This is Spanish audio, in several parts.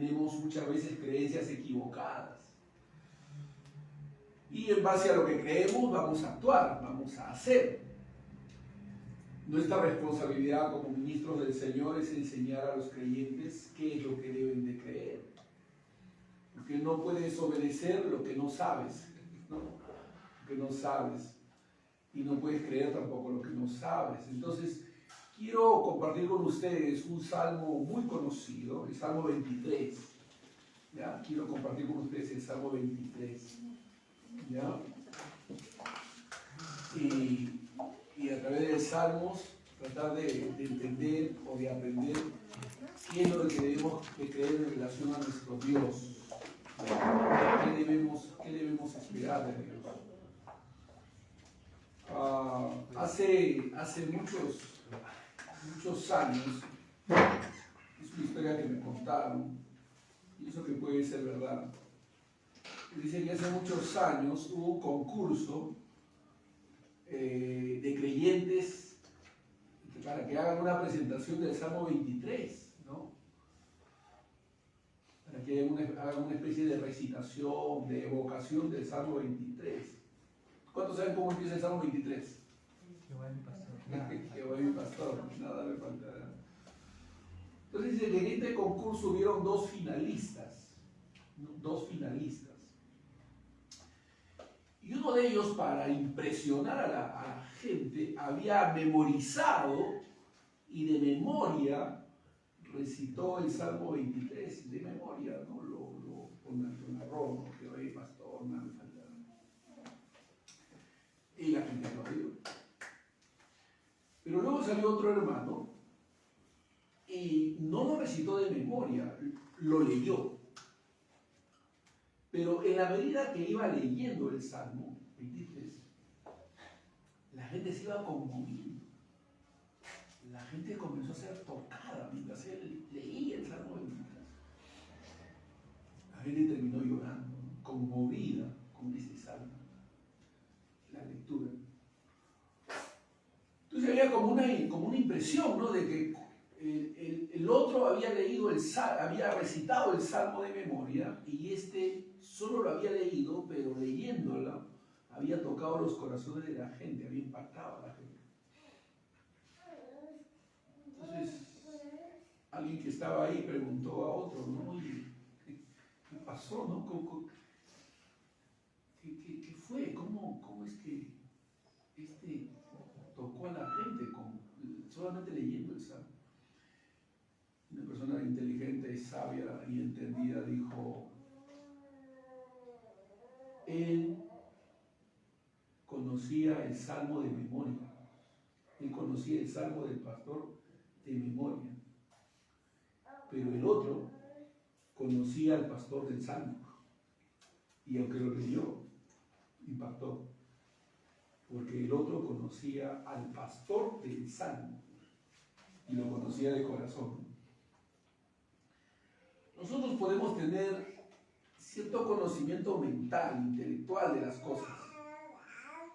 tenemos muchas veces creencias equivocadas. Y en base a lo que creemos vamos a actuar, vamos a hacer. Nuestra responsabilidad como ministros del Señor es enseñar a los creyentes qué es lo que deben de creer. Porque no puedes obedecer lo que no sabes, ¿no? Lo que no sabes. Y no puedes creer tampoco lo que no sabes. Entonces, quiero compartir con ustedes un salmo muy conocido, el Salmo 23. ¿Ya? Quiero compartir con ustedes el Salmo 23. ¿Ya? Y a través de Salmos tratar de entender o de aprender qué es lo que debemos de creer en relación a nuestro Dios. ¿Qué debemos esperar de Dios? Hace muchos años, es una historia que me contaron, y eso que puede ser verdad. Dice que hace muchos años hubo un concurso de creyentes para que hagan una presentación del Salmo 23, ¿no? Para que hagan una especie de recitación, de evocación del Salmo 23. ¿Cuántos saben cómo empieza el Salmo 23? Jehová es mi pastor. Jehová es mi pastor, nada me faltará. Entonces dice que en este concurso hubieron dos finalistas. Y uno de ellos, para impresionar a la gente, había memorizado y de memoria recitó el Salmo 23, de memoria, ¿no? Lo narró, ¿no? Jehová es mi pastor, nada me faltará. Y la gente lo oyó. Pero luego salió otro hermano y no lo recitó de memoria, lo leyó. Pero en la medida que iba leyendo el Salmo 23, la gente se iba conmoviendo. La gente comenzó a ser tocada mientras él leía el Salmo 23. La gente terminó llorando, conmovida con ese salmo, la lectura. Entonces había como una impresión, ¿no? De que el otro había había recitado el Salmo de memoria y este solo lo había leído, pero leyéndolo había tocado los corazones de la gente, había impactado a la gente. Entonces, alguien que estaba ahí preguntó a otro, ¿no? Oye, ¿qué pasó, no? ¿Qué fue? ¿Cómo es que tocó a la gente solamente leyendo el Salmo? Una persona inteligente, sabia y entendida dijo: él conocía el Salmo de memoria, él conocía el Salmo del pastor de memoria, pero el otro conocía al pastor del Salmo, y aunque lo leyó, impactó, porque el otro conocía al pastor del Salmo y lo conocía de corazón. Nosotros podemos tener cierto conocimiento mental, intelectual de las cosas,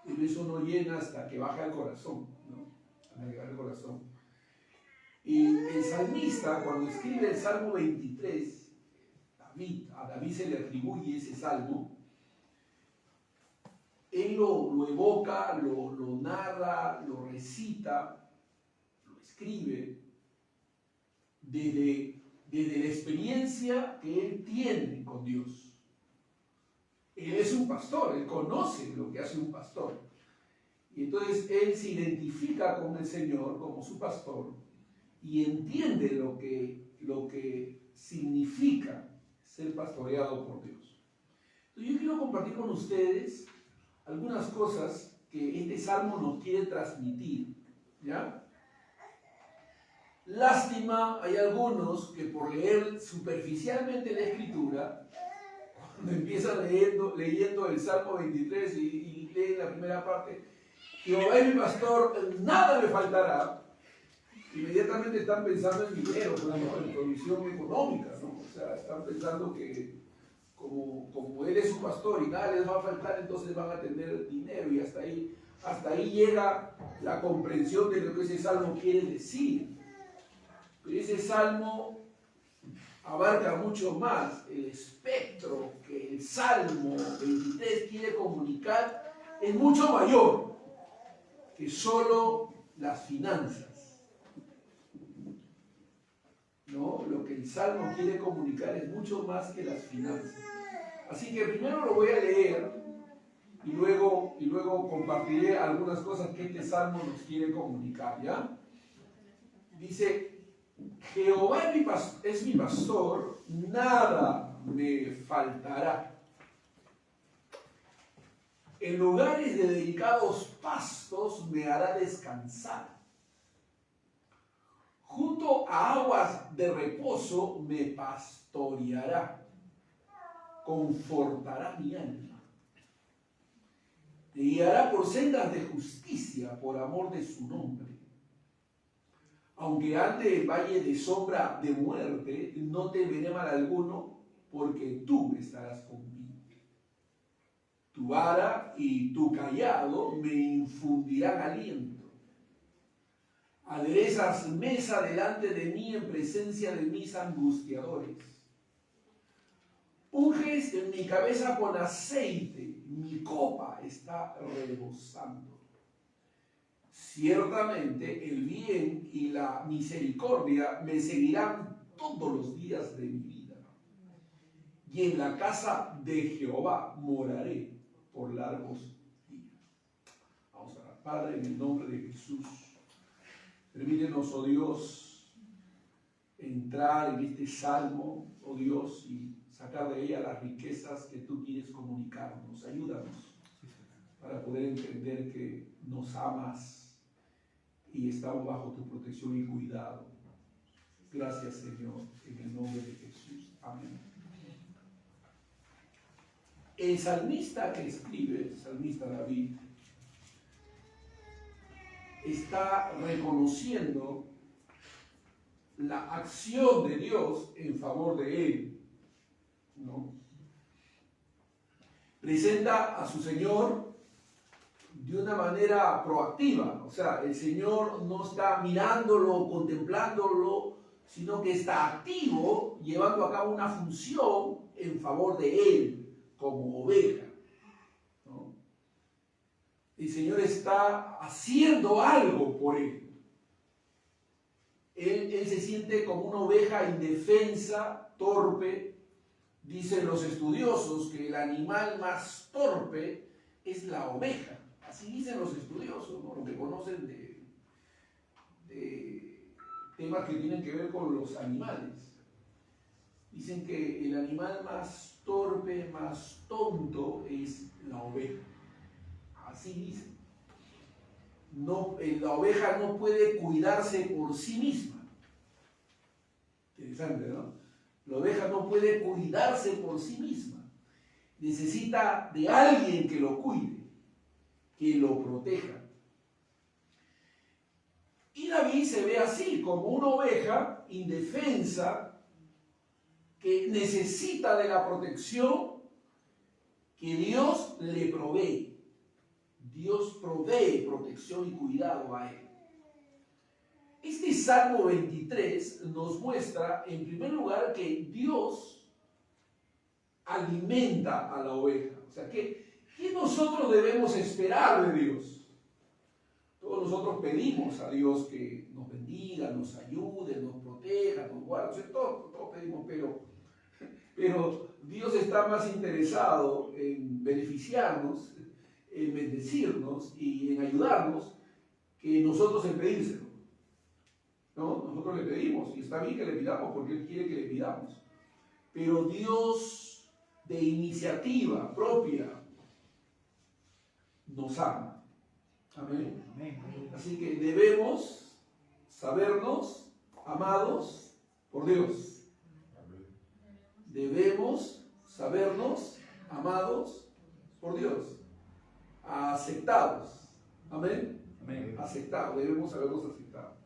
pero eso no llena hasta que baja el corazón, ¿no? Hasta que baja el corazón. Y el salmista, cuando escribe el Salmo 23, a David se le atribuye ese salmo, él lo evoca, lo narra, lo recita, lo escribe desde la experiencia que él tiene con Dios. Él es un pastor, él conoce lo que hace un pastor. Y entonces él se identifica con el Señor como su pastor y entiende lo que significa ser pastoreado por Dios. Entonces yo quiero compartir con ustedes algunas cosas que este salmo nos quiere transmitir, ¿ya? Lástima, hay algunos que por leer superficialmente la Escritura, cuando empiezan leyendo el Salmo 23 y leen la primera parte, Jehová es mi pastor, nada me faltará, inmediatamente están pensando en dinero, en provisión económica, ¿no? O sea, están pensando que como él es su pastor y nada les va a faltar, entonces van a tener dinero, y hasta ahí llega la comprensión de lo que ese salmo quiere decir. Pero ese salmo abarca mucho más. El espectro que el Salmo 23 quiere comunicar es mucho mayor que solo las finanzas. ¿No? Lo que el Salmo quiere comunicar es mucho más que las finanzas. Así que primero lo voy a leer y luego compartiré algunas cosas que este Salmo nos quiere comunicar, ¿ya? Dice, Jehová es mi pastor, nada me faltará. En lugares de delicados pastos me hará descansar. Junto a aguas de reposo me pastoreará. Confortará mi alma. Me guiará por sendas de justicia por amor de su nombre. Aunque ande el valle de sombra de muerte, no temeré mal alguno, porque tú estarás conmigo. Tu vara y tu cayado me infundirán aliento. Aderezas mesa delante de mí en presencia de mis angustiadores. Unges en mi cabeza con aceite, mi copa está rebosando. Ciertamente el bien y la misericordia me seguirán todos los días de mi vida. Y en la casa de Jehová moraré por largos días. Vamos a orar. Padre, en el nombre de Jesús, permítenos, oh Dios, entrar en este salmo, oh Dios, y sacar de ella las riquezas que tú quieres comunicarnos. Ayúdanos para poder entender que nos amas y estamos bajo tu protección y cuidado. Gracias, Señor, en el nombre de Jesús. Amén. El salmista que escribe, el salmista David, está reconociendo la acción de Dios en favor de él, ¿no? Presenta a su Señor de una manera proactiva, o sea, el Señor no está mirándolo, contemplándolo, sino que está activo, llevando a cabo una función en favor de él, como oveja, ¿no? El Señor está haciendo algo por él. Él se siente como una oveja indefensa, torpe. Dicen los estudiosos que el animal más torpe es la oveja. Así dicen los estudiosos, ¿no? Los que conocen de temas que tienen que ver con los animales. Dicen que el animal más torpe, más tonto es la oveja. Así dicen. No, la oveja no puede cuidarse por sí misma. Interesante, ¿no? La oveja no puede cuidarse por sí misma. Necesita de alguien que lo cuide, que lo proteja. Y David se ve así, como una oveja indefensa que necesita de la protección que Dios le provee. Dios provee protección y cuidado a él. Este Salmo 23 nos muestra, en primer lugar, que Dios alimenta a la oveja. O sea, ¿qué nosotros debemos esperar de Dios? Todos nosotros pedimos a Dios que nos bendiga, nos ayude, nos proteja, nos guarde. O sea, todos pedimos, pero Dios está más interesado en beneficiarnos, en bendecirnos y en ayudarnos que nosotros en pedírselo. ¿No? Nosotros le pedimos y está bien que le pidamos porque Él quiere que le pidamos. Pero Dios de iniciativa propia nos ama. Amén. Así que debemos sabernos amados por Dios. Debemos sabernos amados por Dios. Aceptados. Amén. Amén. Aceptados. Debemos sabernos aceptados.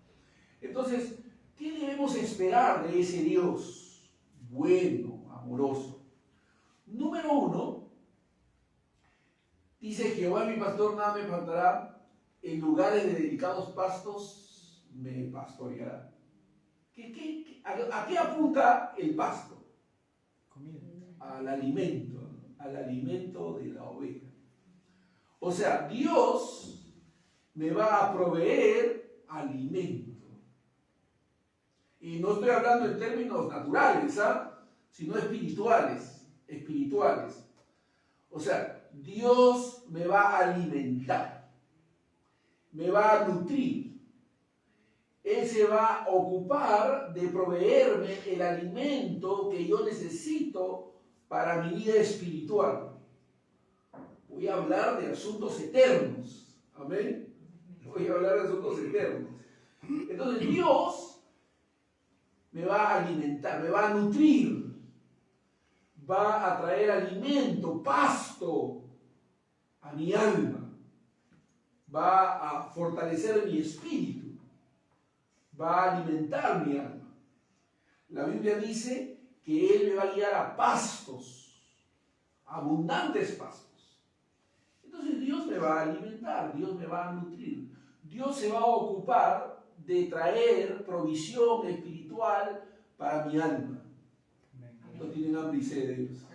Entonces, ¿qué debemos esperar de ese Dios bueno, amoroso? Número 1, dice: Jehová mi pastor, nada me faltará, en lugares de delicados pastos me pastoreará. ¿A qué apunta el pasto? Comida. Al alimento, ¿no? Al alimento de la oveja. O sea, Dios me va a proveer alimento. Y no estoy hablando en términos naturales, sino espirituales. Espirituales. O sea, Dios me va a alimentar, me va a nutrir. Él se va a ocupar de proveerme el alimento que yo necesito para mi vida espiritual. Voy a hablar de asuntos eternos. Amén. Voy a hablar de asuntos eternos. Entonces Dios me va a alimentar, me va a nutrir, va a traer alimento, pasto a mi alma, va a fortalecer mi espíritu, va a alimentar mi alma. La Biblia dice que Él me va a guiar a pastos, abundantes pastos. Entonces Dios me va a alimentar, Dios me va a nutrir. Dios se va a ocupar de traer provisión espiritual para mi alma. No tienen hambre y sed de Dios.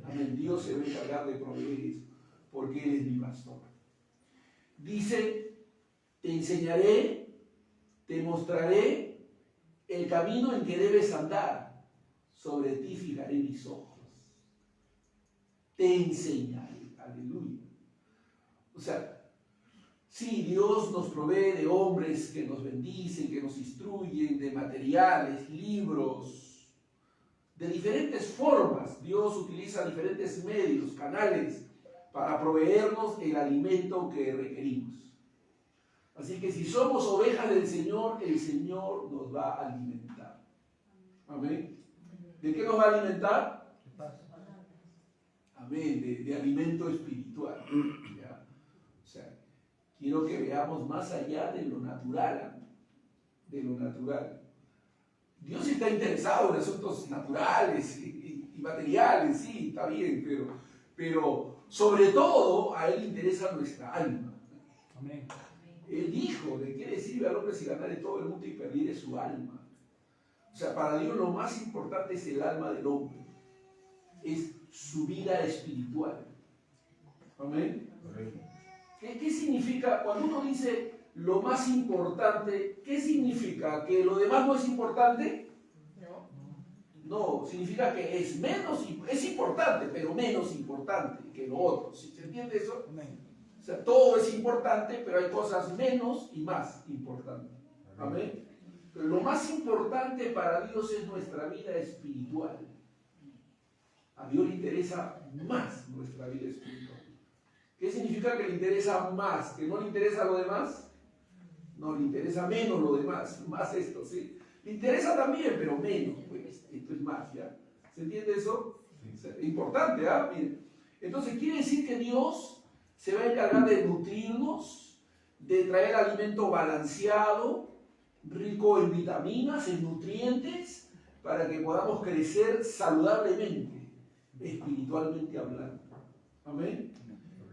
Amén. Dios se va a encargar de proveer eso, porque Él es mi pastor. Dice, te enseñaré, te mostraré el camino en que debes andar. Sobre ti fijaré mis ojos. Te enseñaré. Aleluya. O sea, sí, Dios nos provee de hombres que nos bendicen, que nos instruyen, de materiales, libros, de diferentes formas. Dios utiliza diferentes medios, canales, para proveernos el alimento que requerimos. Así que si somos ovejas del Señor, el Señor nos va a alimentar. Amén. ¿De qué nos va a alimentar? Amén, de alimento espiritual. ¿Ya? O sea, quiero que veamos más allá de lo natural. De lo natural. Dios está interesado en asuntos naturales y materiales, sí, está bien, pero sobre todo a Él le interesa nuestra alma. Amén. Él dijo, ¿de qué le sirve al hombre si ganare todo el mundo y perdiere su alma? O sea, para Dios lo más importante es el alma del hombre. Es su vida espiritual. Amén. ¿Qué significa? Cuando uno dice lo más importante, ¿qué significa? ¿Que lo demás no es importante? No, significa que es importante, pero menos importante que lo otro. ¿Se entiende eso? O sea, todo es importante, pero hay cosas menos y más importantes. Amén. Pero lo más importante para Dios es nuestra vida espiritual. A Dios le interesa más nuestra vida espiritual. ¿Qué significa que le interesa más? ¿Que no le interesa lo demás? No, le interesa menos lo demás, más esto, ¿sí? Le interesa también, pero menos, pues, esto es más, ¿ya? ¿Se entiende eso? Sí. Importante, ¿ah? Bien. Entonces, quiere decir que Dios se va a encargar de nutrirnos, de traer alimento balanceado, rico en vitaminas, en nutrientes, para que podamos crecer saludablemente, espiritualmente hablando. Amén.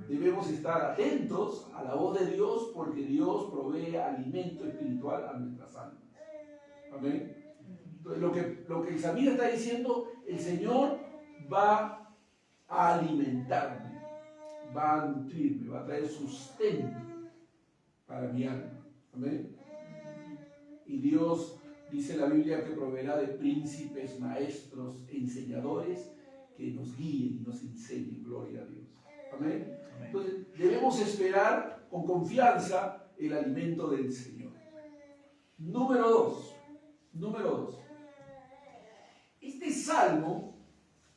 Debemos estar atentos a la voz de Dios porque Dios provee alimento espiritual a nuestras almas. Amén. Entonces, lo que el salmista está diciendo, el Señor va a alimentarme, va a nutrirme, va a traer sustento para mi alma. Amén. Y Dios, dice la Biblia, que proveerá de príncipes, maestros, enseñadores que nos guíen y nos enseñen. Gloria a Dios. Amén. Entonces, debemos esperar con confianza el alimento del Señor. Número dos. Este salmo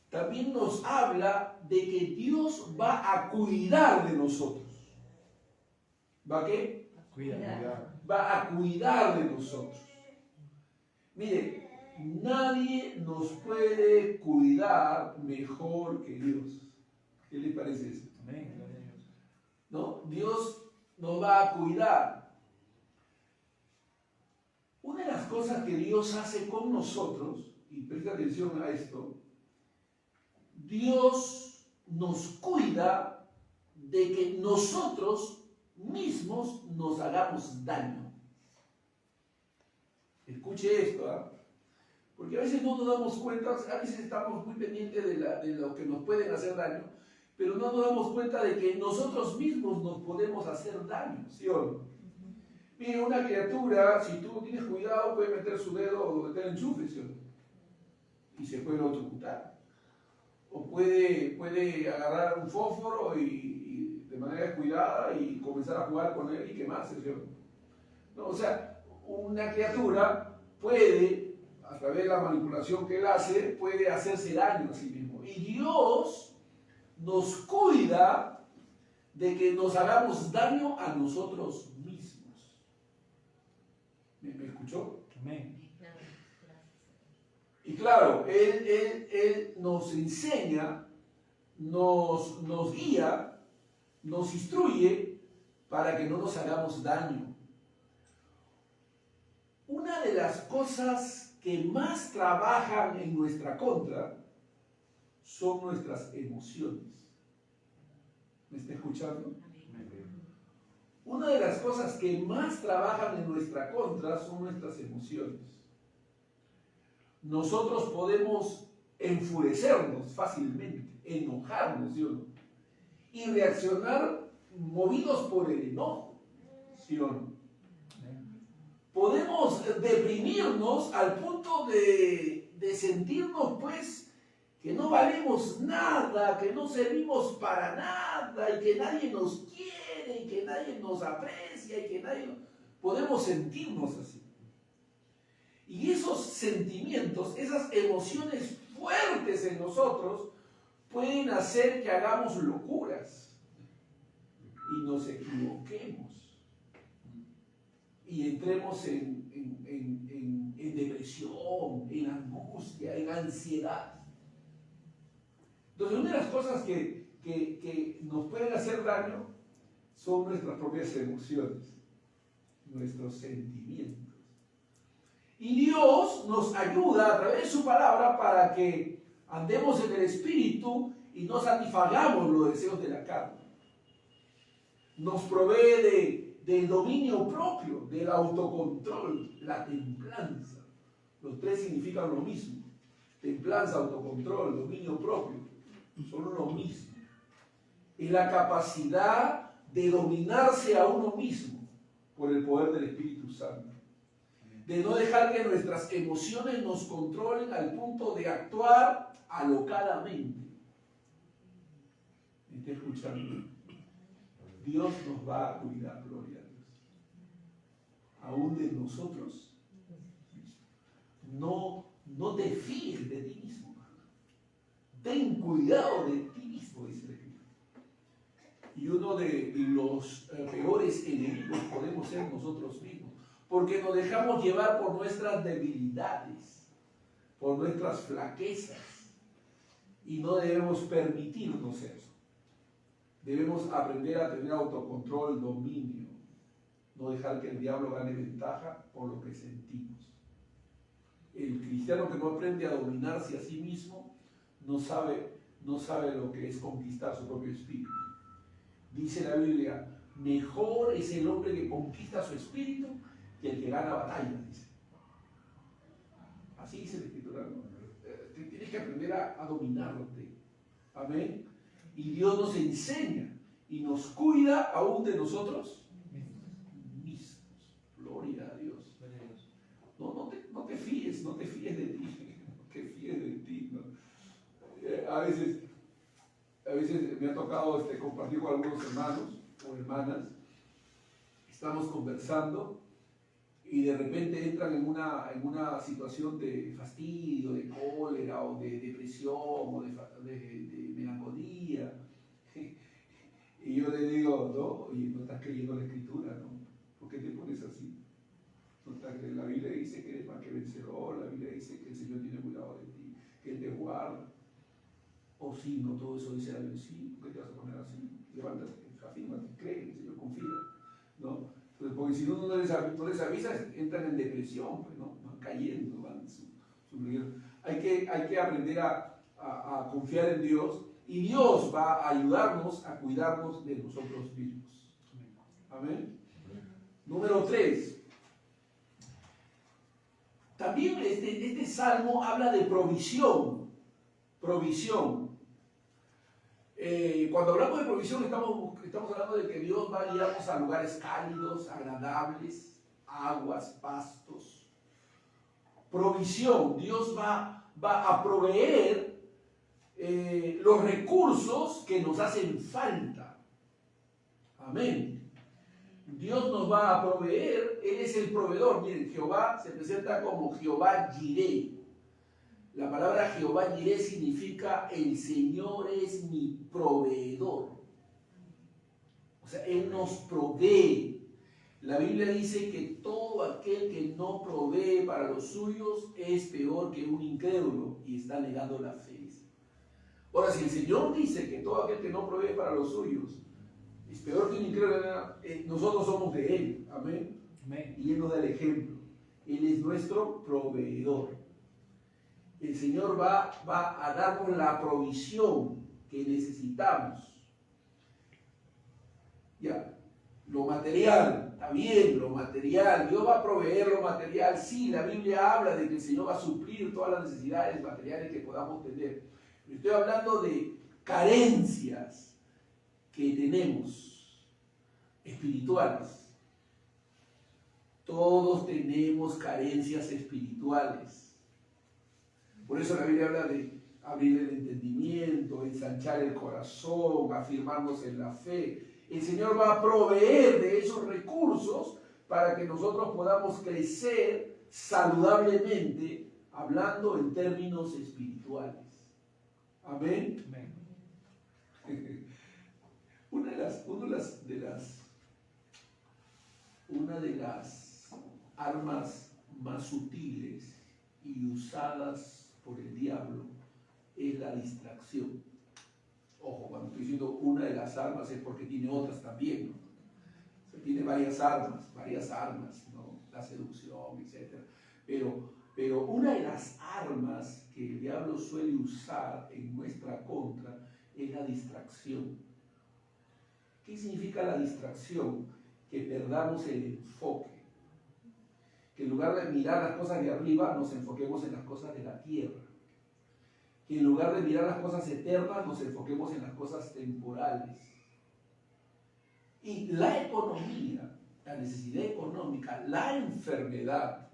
también nos habla de que Dios va a cuidar de nosotros. ¿Va a qué? Va a cuidar de nosotros. Mire, nadie nos puede cuidar mejor que Dios. ¿Qué le parece eso? Amén. ¿No? Dios nos va a cuidar. Una de las cosas que Dios hace con nosotros, y presta atención a esto, Dios nos cuida de que nosotros mismos nos hagamos daño. Escuche esto, ¿ah? Porque a veces no nos damos cuenta, a veces estamos muy pendientes de lo que nos pueden hacer daño, pero no nos damos cuenta de que nosotros mismos nos podemos hacer daño, ¿sí o no? Mire, una criatura, si tú no tienes cuidado, puede meter su dedo donde está el enchufe, ¿sí o no? Y se puede electrocutar. O puede agarrar un fósforo y de manera descuidada y comenzar a jugar con él y quemarse, ¿sí o no? No, o sea, una criatura puede, a través de la manipulación que él hace, puede hacerse daño a sí mismo. Y Dios nos cuida de que nos hagamos daño a nosotros mismos. ¿Me escuchó? Amén. Y claro, Él nos enseña, nos guía, nos instruye para que no nos hagamos daño. Una de las cosas que más trabajan en nuestra contra son nuestras emociones. ¿Me está escuchando? Una de las cosas que más trabajan en nuestra contra son nuestras emociones. Nosotros podemos enfurecernos fácilmente, enojarnos, ¿sí o no? Y reaccionar movidos por el enojo, ¿sí o no? Podemos deprimirnos al punto de sentirnos, pues, que no valemos nada, que no servimos para nada, y que nadie nos quiere, y que nadie nos aprecia, y que nadie... Podemos sentirnos así. Y esos sentimientos, esas emociones fuertes en nosotros, pueden hacer que hagamos locuras y nos equivoquemos y entremos en depresión, en angustia, en ansiedad. Entonces, una de las cosas que nos pueden hacer daño son nuestras propias emociones, nuestros sentimientos. Y Dios nos ayuda a través de su palabra para que andemos en el Espíritu y no satisfagamos los deseos de la carne. Nos provee del dominio propio, del autocontrol, la templanza. Los tres significan lo mismo. Templanza, autocontrol, dominio propio, son lo mismo. Y la capacidad de dominarse a uno mismo por el poder del Espíritu Santo. De no dejar que nuestras emociones nos controlen al punto de actuar alocadamente. ¿Me está escuchando? Dios nos va a cuidar, gloria a Dios. Aún de nosotros. No te fíes de ti mismo. Ten cuidado de ti mismo, dice la Escritura. Y uno de los peores enemigos podemos ser nosotros mismos. Porque nos dejamos llevar por nuestras debilidades, por nuestras flaquezas. Y no debemos permitirnos eso. Debemos aprender a tener autocontrol, dominio. No dejar que el diablo gane ventaja por lo que sentimos. El cristiano que no aprende a dominarse a sí mismo no sabe lo que es conquistar su propio espíritu. Dice la Biblia, mejor es el hombre que conquista su espíritu que el que gana batallas, dice. Así dice la Escritura, ¿no? Tienes que aprender a dominarte. Amén. Y Dios nos enseña y nos cuida aún de nosotros mismos. Gloria a Dios. No te fíes de ti. No te fíes de ti. ¿No? A veces me ha tocado compartir con algunos hermanos o hermanas. Estamos conversando y de repente entran en una situación de fastidio, de cólera, o de depresión, o de melancolía. Y yo le digo, no, oye, no estás creyendo la Escritura, ¿no? ¿Por qué te pones así? La Biblia dice que eres más que vencedor, la Biblia dice que el Señor tiene cuidado de ti, que Él te guarda. O sí, no todo eso dice la Biblia, sí, ¿por qué te vas a poner así? Levántate, afírmate, cree, el Señor confía, ¿no? Porque si no les avisas, entran en depresión, pues, ¿no? Van cayendo, van subiendo. Hay que aprender a confiar en Dios, y Dios va a ayudarnos a cuidarnos de nosotros mismos. Amén. Número 3. También este salmo habla de provisión. Provisión. Cuando hablamos de provisión estamos hablando de que Dios va a guiarnos a lugares cálidos, agradables, aguas, pastos. Provisión. Dios va a proveer los recursos que nos hacen falta. Amén. Dios nos va a proveer, Él es el proveedor. Miren, Jehová se presenta como Jehová Jireh. La palabra Jehová Jireh significa el Señor es mi proveedor. O sea, Él nos provee. La Biblia dice que todo aquel que no provee para los suyos es peor que un incrédulo y está negando la fe. Ahora, si el Señor dice que todo aquel que no provee para los suyos es peor que un incrédulo, nosotros somos de Él. Amén. Amén. Y Él nos da el ejemplo. Él es nuestro proveedor. El Señor va a darnos la provisión que necesitamos. Ya, lo material, está bien, lo material, Dios va a proveer lo material. Sí, la Biblia habla de que el Señor va a suplir todas las necesidades materiales que podamos tener. Estoy hablando de carencias que tenemos espirituales. Todos tenemos carencias espirituales. Por eso la Biblia habla de abrir el entendimiento, ensanchar el corazón, afirmarnos en la fe. El Señor va a proveer de esos recursos para que nosotros podamos crecer saludablemente, hablando en términos espirituales. Amén. Amén. Una de las armas más sutiles y usadas por el diablo es la distracción. Ojo, cuando estoy diciendo una de las armas es porque tiene otras también, ¿no? O sea, tiene varias armas, ¿no? La seducción, etc. Pero una de las armas que el diablo suele usar en nuestra contra es la distracción. ¿Qué significa la distracción? Que perdamos el enfoque. Que en lugar de mirar las cosas de arriba, nos enfoquemos en las cosas de la tierra. Que en lugar de mirar las cosas eternas, nos enfoquemos en las cosas temporales. Y la economía, la necesidad económica, la enfermedad,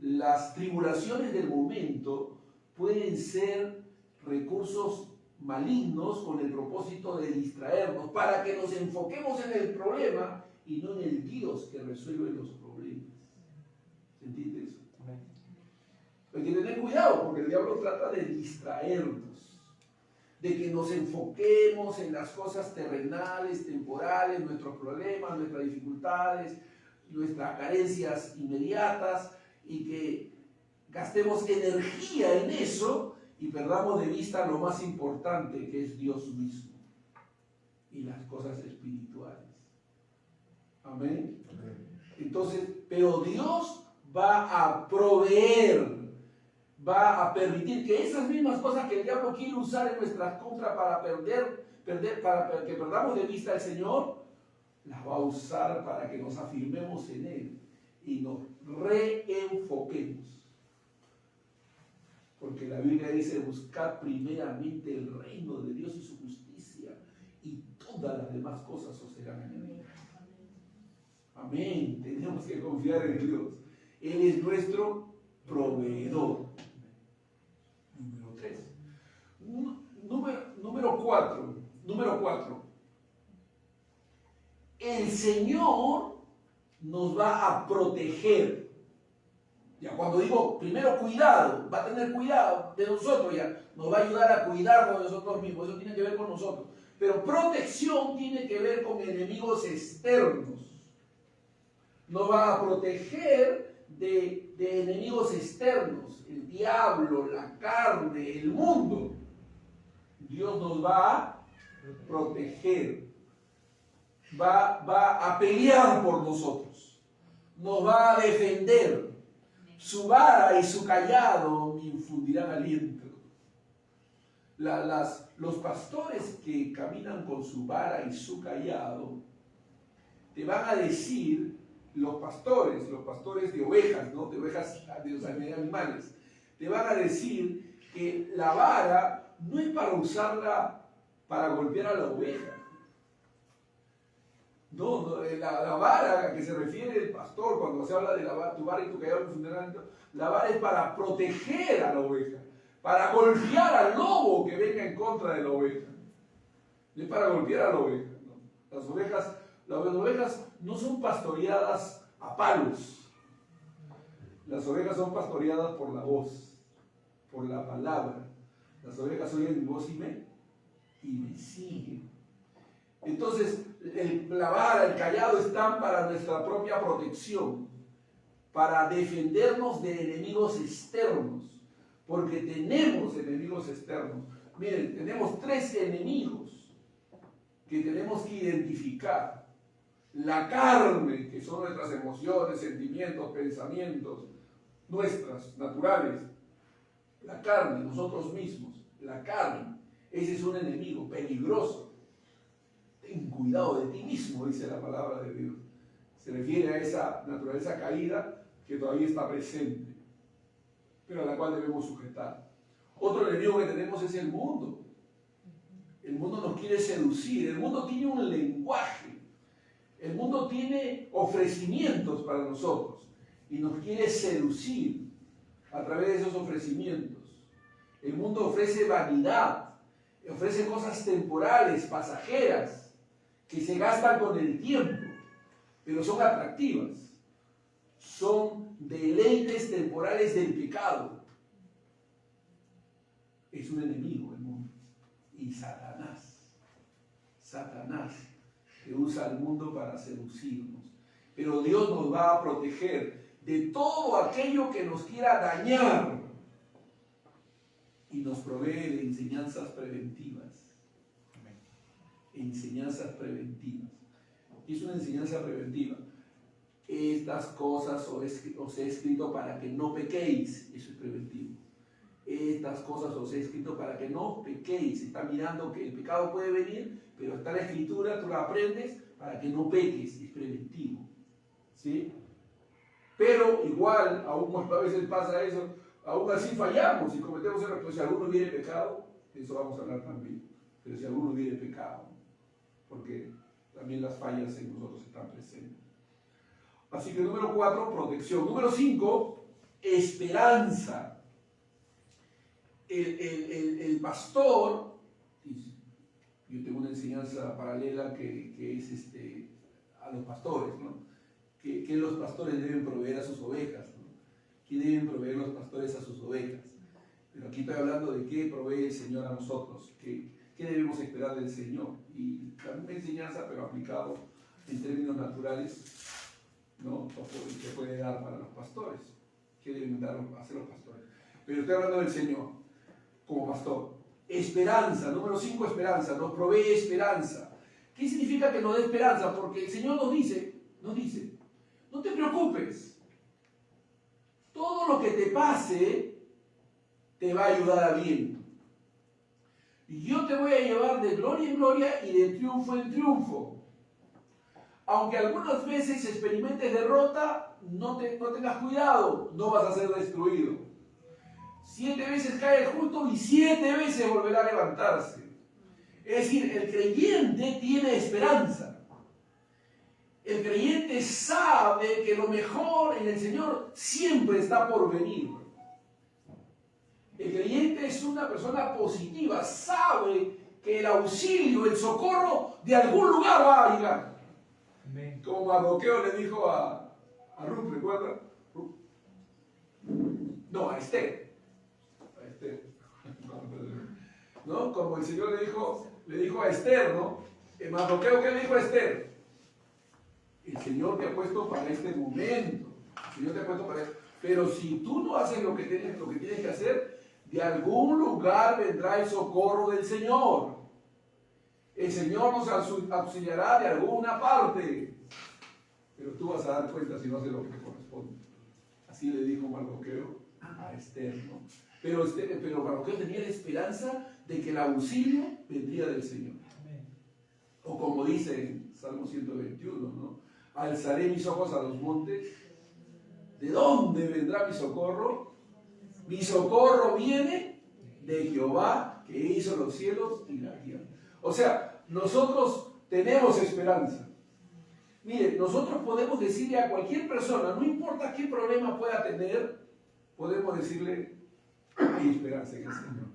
las tribulaciones del momento pueden ser recursos malignos con el propósito de distraernos para que nos enfoquemos en el problema y no en el Dios que resuelve los problemas. ¿Entiendes eso? Hay que tener cuidado porque el diablo trata de distraernos, de que nos enfoquemos en las cosas terrenales, temporales, nuestros problemas, nuestras dificultades, nuestras carencias inmediatas, y que gastemos energía en eso y perdamos de vista lo más importante, que es Dios mismo y las cosas espirituales. Amén. Entonces, pero Dios va a proveer, va a permitir que esas mismas cosas que el diablo quiere usar en nuestras contras para para que perdamos de vista al Señor, las va a usar para que nos afirmemos en Él y nos reenfoquemos. Porque la Biblia dice: buscar primeramente el reino de Dios y su justicia, y todas las demás cosas os serán añadidas. Amén. Tenemos que confiar en Dios. Él es nuestro proveedor. Número 3. Número 4. El Señor nos va a proteger. Ya cuando digo primero cuidado, va a tener cuidado de nosotros, ya nos va a ayudar a cuidarnos de nosotros mismos. Eso tiene que ver con nosotros. Pero protección tiene que ver con enemigos externos. Nos va a proteger de enemigos externos, el diablo, la carne, el mundo. Dios nos va a proteger, va a pelear por nosotros, nos va a defender. Su vara y su cayado me infundirán aliento. Los pastores que caminan con su vara y su callado te van a decir los pastores de ovejas, ¿no? De ovejas, de los animales, te van a decir que la vara no es para usarla para golpear a la oveja. No, la vara a que se refiere el pastor cuando se habla de la vara, tu vara y tu callado me fundarán, la vara es para proteger a la oveja, para golpear al lobo que venga en contra de la oveja. No es para golpear a la oveja. ¿No? Las ovejas no son pastoreadas a palos. Las ovejas son pastoreadas por la voz, por la palabra. Las ovejas oyen mi voz y me siguen. Entonces, la vara, el callado están para nuestra propia protección, para defendernos de enemigos externos, porque tenemos enemigos externos. Miren, tenemos 3 enemigos que tenemos que identificar. La carne, que son nuestras emociones, sentimientos, pensamientos, nuestras, naturales. La carne, nosotros mismos, la carne, ese es un enemigo peligroso. Ten cuidado de ti mismo, dice la palabra de Dios. Se refiere a esa naturaleza caída que todavía está presente, pero a la cual debemos sujetar. Otro enemigo que tenemos es el mundo. El mundo nos quiere seducir, el mundo tiene un lenguaje, el mundo tiene ofrecimientos para nosotros y nos quiere seducir a través de esos ofrecimientos. El mundo ofrece vanidad, ofrece cosas temporales, pasajeras, que se gastan con el tiempo, pero son atractivas. Son deleites temporales del pecado. Es un enemigo el mundo. Y Satanás, que usa al mundo para seducirnos. Pero Dios nos va a proteger de todo aquello que nos quiera dañar y nos provee de enseñanzas preventivas. Enseñanzas preventivas. ¿Qué es una enseñanza preventiva? Estas cosas os he escrito para que no pequéis. Eso es preventivo. Estas cosas os he escrito para que no pequéis. Está mirando que el pecado puede venir, pero está la escritura, tú la aprendes para que no peques. Es preventivo. ¿Sí? Pero igual, aún a veces pasa eso, aún así fallamos y cometemos errores. Pero si alguno hubiere pecado, de eso vamos a hablar también. Pero si alguno hubiere pecado, porque también las fallas en nosotros están presentes. Así que número 4, protección. Número 5, esperanza. El pastor, yo tengo una enseñanza paralela que es a los pastores, ¿no? Que los pastores deben proveer a sus ovejas, ¿no? ¿Qué deben proveer los pastores a sus ovejas? Pero aquí estoy hablando de qué provee el Señor a nosotros, qué debemos esperar del Señor. Y la misma enseñanza, pero aplicado en términos naturales, ¿no? Que puede dar para los pastores. ¿Qué deben hacer los pastores? Pero estoy hablando del Señor como pastor. Esperanza, número 5, esperanza. Nos provee esperanza. ¿Qué significa que nos dé esperanza? Porque el Señor nos dice, no te preocupes. Todo lo que te pase te va a ayudar a bien. Y yo te voy a llevar de gloria en gloria y de triunfo en triunfo. Aunque algunas veces experimentes derrota, no tengas cuidado, no vas a ser destruido. 7 veces cae el justo y 7 veces volverá a levantarse. Es decir, el creyente tiene esperanza. El creyente sabe que lo mejor en el Señor siempre está por venir. El creyente es una persona positiva, sabe que el auxilio, el socorro de algún lugar va a llegar. Amén. Como Mardoqueo le dijo a Ruth, ¿recuerda? No, a Esther. ¿No? Como el Señor le dijo a Esther, ¿no? Mardoqueo, ¿qué le dijo a Esther? El Señor te ha puesto para este momento. El Señor te ha puesto para esto. Pero si tú no haces lo que tienes que hacer, de algún lugar vendrá el socorro del Señor. El Señor nos auxiliará de alguna parte. Pero tú vas a dar cuenta si no haces lo que te corresponde. Así le dijo Mardoqueo a Esther, ¿no? Pero Mardoqueo tenía la esperanza de que el auxilio vendría del Señor. Amén. O como dice en Salmo 121, ¿no? Alzaré mis ojos a los montes. ¿De dónde vendrá mi socorro? Mi socorro viene de Jehová, que hizo los cielos y la tierra. O sea, nosotros tenemos esperanza. Mire, nosotros podemos decirle a cualquier persona, no importa qué problema pueda tener, podemos decirle, hay esperanza en el Señor.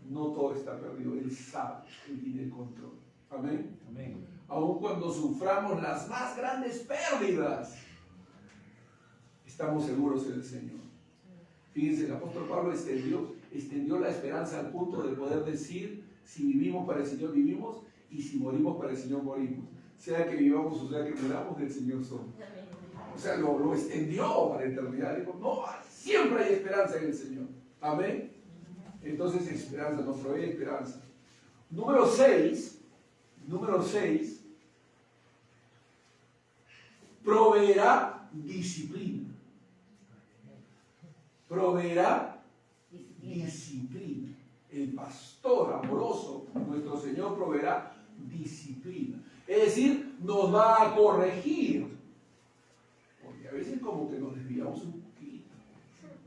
No todo está perdido, Él sabe, Él tiene el control. Amén. Amén. Aun cuando suframos las más grandes pérdidas, estamos seguros en el Señor. Fíjense, el apóstol Pablo extendió la esperanza al punto de poder decir, si vivimos para el Señor vivimos, y si morimos para el Señor morimos. Sea que vivamos o sea que muramos, del Señor somos. O sea, lo extendió para la eternidad. Dijo, no, siempre hay esperanza en el Señor. Amén. Entonces, esperanza, nos provee esperanza. Número 6, proveerá disciplina. Proveerá disciplina. El pastor amoroso, nuestro Señor, proveerá disciplina. Es decir, nos va a corregir. Porque a veces como que nos desviamos un poquito.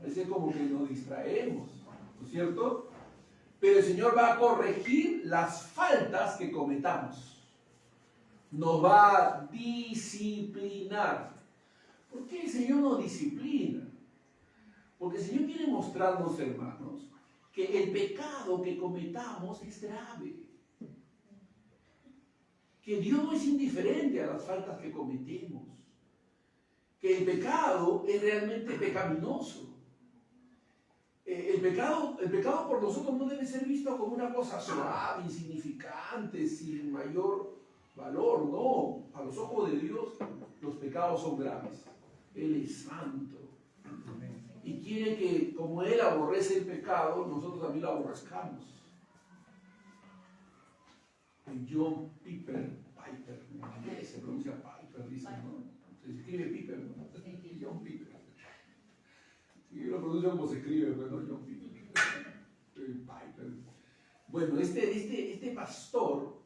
A veces como que nos distraemos. ¿No es cierto? Pero el Señor va a corregir las faltas que cometamos. Nos va a disciplinar. ¿Por qué el Señor nos disciplina? Porque el Señor quiere mostrarnos, hermanos, que el pecado que cometamos es grave. Que Dios no es indiferente a las faltas que cometemos. Que el pecado es realmente pecaminoso. El pecado por nosotros no debe ser visto como una cosa suave, insignificante, sin mayor valor. No, a los ojos de Dios los pecados son graves. Él es santo. Y quiere que, como Él aborrece el pecado, nosotros también lo aborrezcamos. John Piper, se pronuncia Piper, dice, ¿no? Se escribe Piper, ¿no? John Piper. Y lo pronuncia como se escribe, pero no John Piper. Piper. Bueno, este pastor,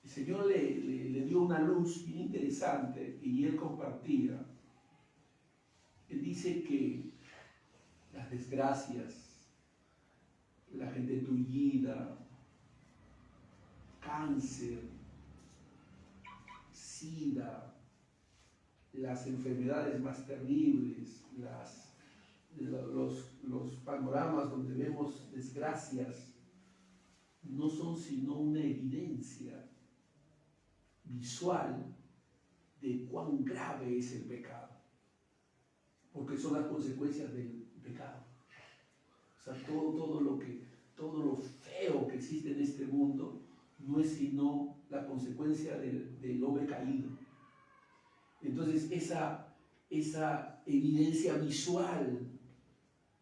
el Señor le dio una luz bien interesante y él compartía. Él dice que las desgracias, la gente tullida, cáncer, SIDA, las enfermedades más terribles, los panoramas donde vemos desgracias, no son sino una evidencia visual de cuán grave es el pecado, porque son las consecuencias del pecado. O sea, todo lo feo que existe en este mundo no es sino la consecuencia del hombre caído. Entonces esa evidencia visual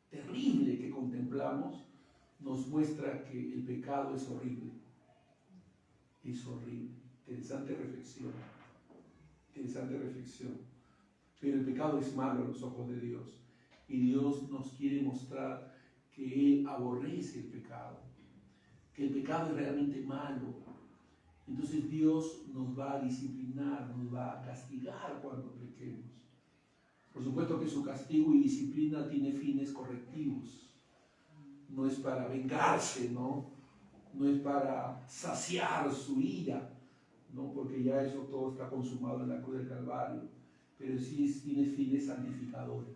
terrible que contemplamos nos muestra que el pecado es horrible. Es horrible. Interesante reflexión. Pero el pecado es malo a los ojos de Dios. Y Dios nos quiere mostrar que Él aborrece el pecado. Que el pecado es realmente malo. Entonces Dios nos va a disciplinar, nos va a castigar cuando pequemos. Por supuesto que su castigo y disciplina tiene fines correctivos. No es para vengarse, ¿no? No es para saciar su ira, ¿no? Porque ya eso todo está consumado en la cruz del Calvario. Pero sí tiene fines santificadores.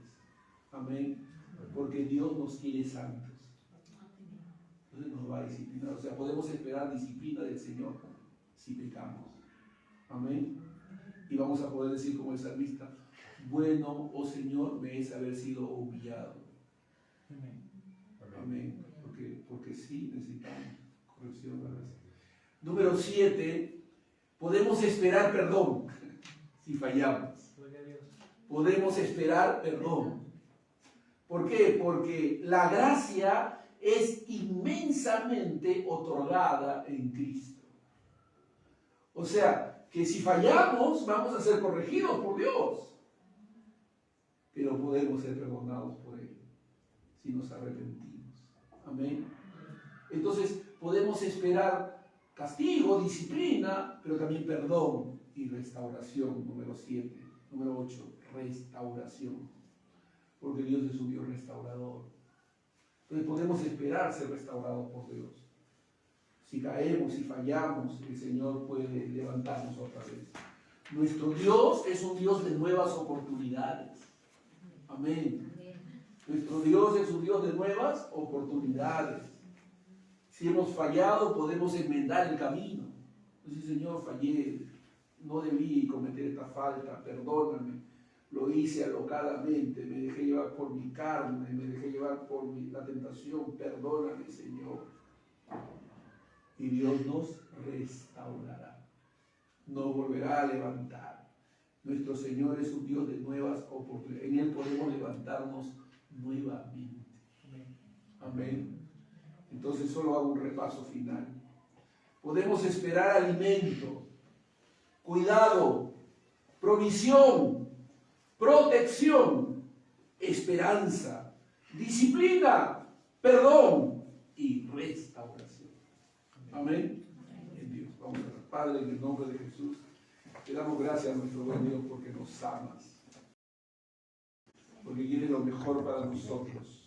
Amén. Porque Dios nos quiere santos. Entonces nos va a disciplinar. O sea, podemos esperar disciplina del Señor si pecamos. Amén. Y vamos a poder decir como el salmista, bueno, oh Señor, me es haber sido humillado. Amén. Porque sí necesitamos corrección. Número 7, podemos esperar perdón si fallamos. Podemos esperar perdón. ¿Por qué? Porque la gracia es inmensamente otorgada en Cristo. O sea, que si fallamos, vamos a ser corregidos por Dios. Pero podemos ser perdonados por Él, si nos arrepentimos. Amén. Entonces, podemos esperar castigo, disciplina, pero también perdón. y restauración, número 7. Número 8, restauración. Porque Dios es un Dios restaurador. Entonces podemos esperar ser restaurados por Dios. Si caemos, si fallamos, el Señor puede levantarnos otra vez. Nuestro Dios es un Dios de nuevas oportunidades. Amén. Nuestro Dios es un Dios de nuevas oportunidades. Si hemos fallado, podemos enmendar el camino. Entonces, Señor, fallé, no debí cometer esta falta, perdóname. Lo hice alocadamente, me dejé llevar por mi carne, me dejé llevar por la tentación. Perdóname, Señor. Y Dios nos restaurará. Nos volverá a levantar. Nuestro Señor es un Dios de nuevas oportunidades. En Él podemos levantarnos nuevamente. Amén. Entonces solo hago un repaso final. Podemos esperar alimento, cuidado, provisión, protección, esperanza, disciplina, perdón y restauración. Amén. En Dios. Vamos a orar. Padre, en el nombre de Jesús, te damos gracias a nuestro buen Dios porque nos amas, porque quieres lo mejor para nosotros.